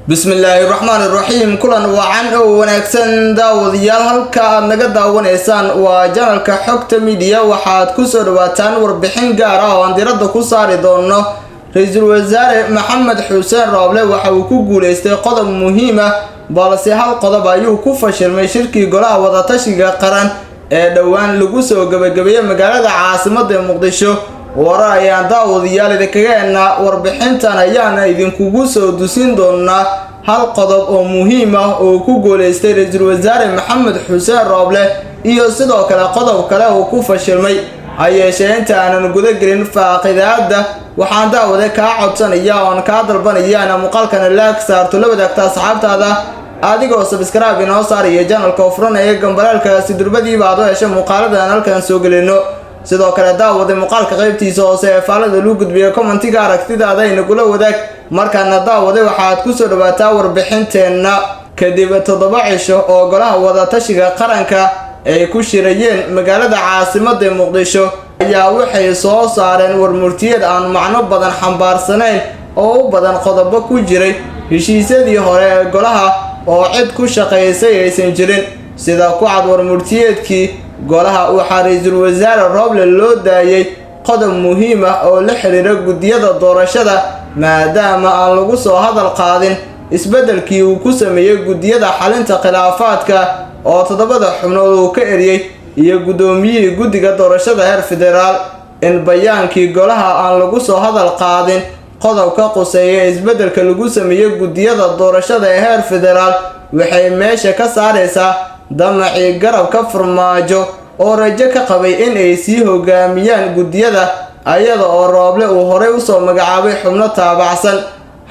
Bismillahirrahmanirrahim. Kulan wacan oo wanaagsan daawadayaal halka aad naga daawanaysaan waa channelka Xogta Media. Waxaad ku soo dhawaataan warbixin gaar ah oo aan diradda ku saari doono Ra'iisul Wasaare Maxamed Xuseen Roble. Waxa uu ku guuleystay qodob muhiim ah, balse hal qodob ayuu ku fashilmay shirkii golaha wadatashiga qaran ee dhawaan lagu soo gabagabeeyay magaalada caasimadda Muqdisho. warar ayaan daawadayaal idinkaga warbixintan ayaana idinkugu soo dusin doonaa hal qodob oo muhiim ah oo ku guuleystay Ra'iisul Wasaare Maxamed Xuseen Roble iyo sidoo kale qodob kale oo ku fashilmay. Hayeeshee inta aanan guda gelin faaqidaada waxaan daawada ka codsanayaa oo ka dalbanayaa muuqaalkan like saarto la wadaagta asxaabtaada adigoo subscribe inoo saariyo channelka furan ee gambalaalka si durbadiiba aad u hesho muuqaaladan halkan soo gelino. sidoo kale daawada muuqaalka qaybtiisa hoose ee faalada lagu gudbiyo commentiga aragtidaada inagula wadaag. markaana daawada waxaad ku soo dhawaataa warbixinteena. kadib 7 cisho oo golaha wadatashiga qaranka ay ku shirayeen magaalada caasimadda Muqdisho ayaa waxay soo saareen warmurtiyeed aan macno badan xambaarsanayn oo u badan qodobo ku jiray heshiisyadii hore ee golaha oo cid ku shaqeysay aysan jirin. sida ku cad warmurtiyeedkii golaha waxaa Ra'iisul Wasaare Roble loo daayay qodob muhiim ah oo la xiriira gudiyada doorashada maadaama aan lagu soo hadal qaadin isbedelkii uu ku sameeyay gudiyada xalinta khilaafaadka oo 7 xubnood uu ka eriyay iyo gudoomiyihii gudiga doorashada heer federaal. in bayaankii golaha aan lagu soo hadal qaadin qodobka quseeya isbedelka lagu sameeyay gudiyada doorashada ee heer federaal waxay meesha ka saaraysaa damacii garabka farmaajo oo rajo ka qabay in ay sii hogaamiyaan gudiyada ayada oo Roble uu horey u soo magacaabay xubno taabacsan.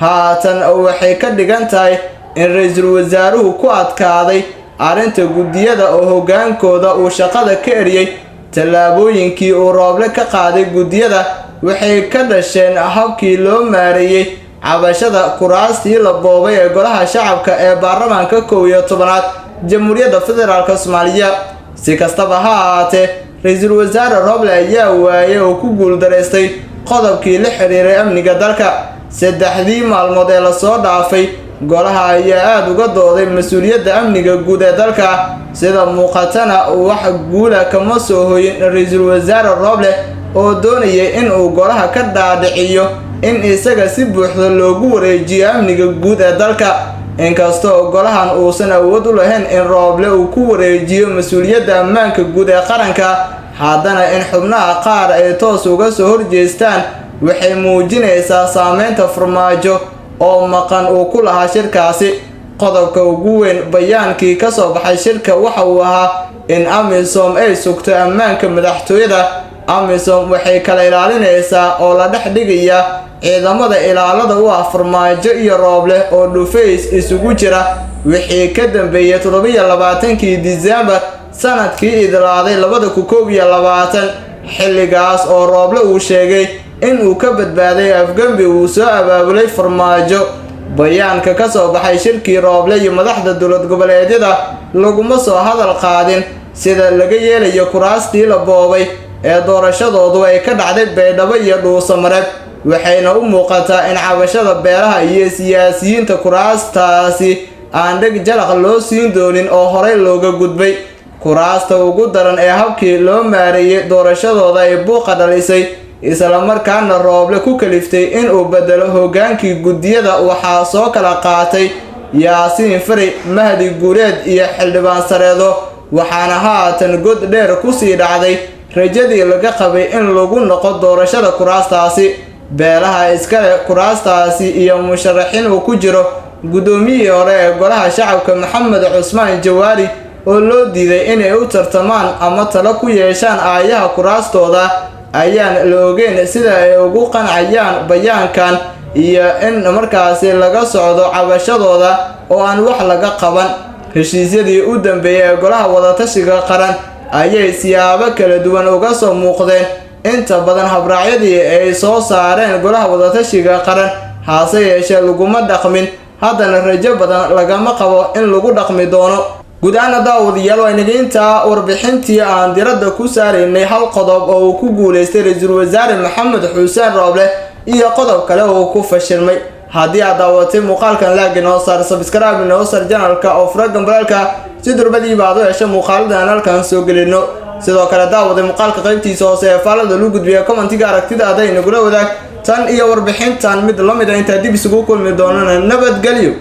haatan waxay ka dhigan tahay in Ra'iisul Wasaaruhu ku adkaaday arinta gudiyada oo hogaankooda uu shaqada ka eriyay. tallaabooyinkii uu Roble ka qaaday gudiyada waxay ka dhasheen habkii loo maareeyay cabashada kuraastii la boobay ee golaha shacabka ee baarlamaanka 11aad Jamhuuriyadda Federaalka Soomaaliya. si kastaba ha ahaatee Ra'iisul Wasaare Roble ayaa waayay oo ku guuldareystay qodobkii la xiriiray amniga dalka. 3 maalmood ee la soo dhaafay golaha ayaa aad uga dooday mas'uuliyadda amniga guud ee dalka. sida muuqatana wax guula kama soo hoyin Ra'iisul Wasaare Roble oo doonayay in uu golaha ka dhaadhiciyo in isaga si buuxda loogu wareejiyo amniga guud ee dalka. inkastoo golahan uusan awood u lahayn in Roble uu ku wareejiyo mas'uuliyadda ammaanka guud ee qaranka, haddana in xubnaha qaar ay toos uga soo horjeestaan waxay muujinaysaa saameynta farmaajo oo maqan uu ku lahaa shirkaasi. qodobka ugu weyn bayaankii ka soo baxay shirka waxa uu ahaa in AMISOM ay sugto ammaanka madaxtooyada. AMISOM waxay kala ilaalinaysaa oo la dhex dhigayaa ciidamada ilaalada u ah farmaajo iyo Roble oo dhufays isugu jira wixii ka dambeeyay 27kii December sanadkii idlaaday 2021. xilligaas oo Roble uu sheegay in uu ka badbaaday afgambi uu soo abaabulay farmaajo. bayaanka ka soo baxay shirkii Roble iyo madaxda dowlad goboleedyada laguma soo hadal qaadin sida laga yeelayo kuraastii la boobay ee doorashadoodu ay ka dhacday Baydhabo iyo Dhuusamareeb. waxayna u muuqataa in cabashada beelaha iyo siyaasiyiinta kuraastaasi aan dheg jalaq loo siin doonin oo horey looga gudbay. kuraasta ugu daran ee habkii loo maareeyay doorashadooda ay buuqa dhalisay isla markaana Roble ku kaliftay in uu bedelo hogaankii gudiyada waxaa soo kala qaatay Yaasiin Fari, Mahdi Guuleed iyo Xildhibaan Sareedo. waxaana haatan god dheer ku sii dhacday rajadii laga qabay in lagu noqo doorashada kuraastaasi. beelaha iskale kuraastaasi iyo musharaxiin uu ku jiro gudoomiyihii hore ee golaha shacabka Maxamed Cusmaan Jawaari oo loo diiday inay u tartamaan ama talo ku yeeshaan aayaha kuraastooda ayaan la ogeyn sida ay ugu qancayaan bayaankan iyo in markaasi laga socdo cabashadooda oo aan wax laga qaban. heshiisyadii u dambeeyay ee golaha wadatashiga qaran ayay siyaabo kala duwan uga soo muuqdeen. inta badan habraacyadii ay soo saareen golaha wadatashiga qaran hase yeeshee laguma dhaqmin, haddana rajo badan lagama qabo in lagu dhaqmi doono. guud ahaan daawadayaal waa inageynta warbixintii aan diradda ku saaraynay hal qodob oo uu ku guuleystay Ra'iisul Wasaare Maxamed Xuseen Roble iyo qodob kale oo ku fashilmay. haddii aad daawatay muuqaalkan laagi noo saar subscribe noo saar channelka oo fura gambalka si durbadiiba aad u hesho muuqaaladan halkan soo gelino sidoo kale daawaday muuqaalka qaybtiisa hoose ee faalada lagu gudbiyo commentiga aragtidaada inagula wadaag tan iyo warbixintan mid la mid ah inta dib isugu kulmi doonana nabadgelyo.